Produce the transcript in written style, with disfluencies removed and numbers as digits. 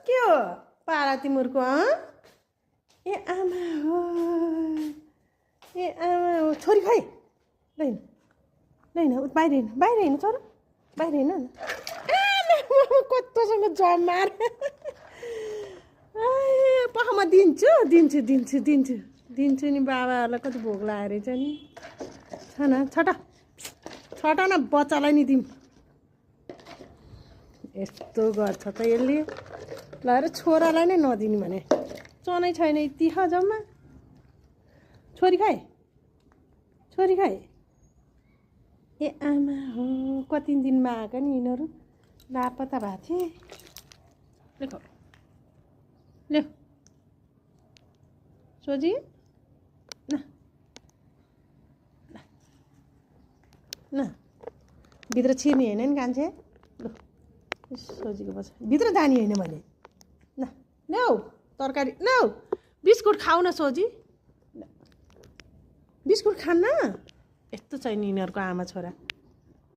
के हो पारा तिमीहरूको ए आमा हो छोरी खै लैन लैन बाहिर हिँड्नु छोरो बाहिर हिँड्नु न कत्रोसँग जमार पखमा दिन्छु नि बाबाहरूलाई कति भोक लागेको रहेछ नि छ न छटा न बच्चालाई नि दिउँ यस्तो गर्छ त यसले लगाएर छोरालाई नै नदिने भने चनै छैन यति ख जम्मा छोरी खाए ए आमा हो कति दिनमा आएको नि यिनीहरू लापता भएको थिएँ ले सोझी न भित्र छिर्ने होइन नि कान्छे ल सोझीको बस भित्र जाने होइन भने न ल्याऊ तरकारी ल्याऊ बिस्कुट खाऊ न सोझी बिस्कुट खान्न यस्तो छैन यिनीहरूको आमा छोरा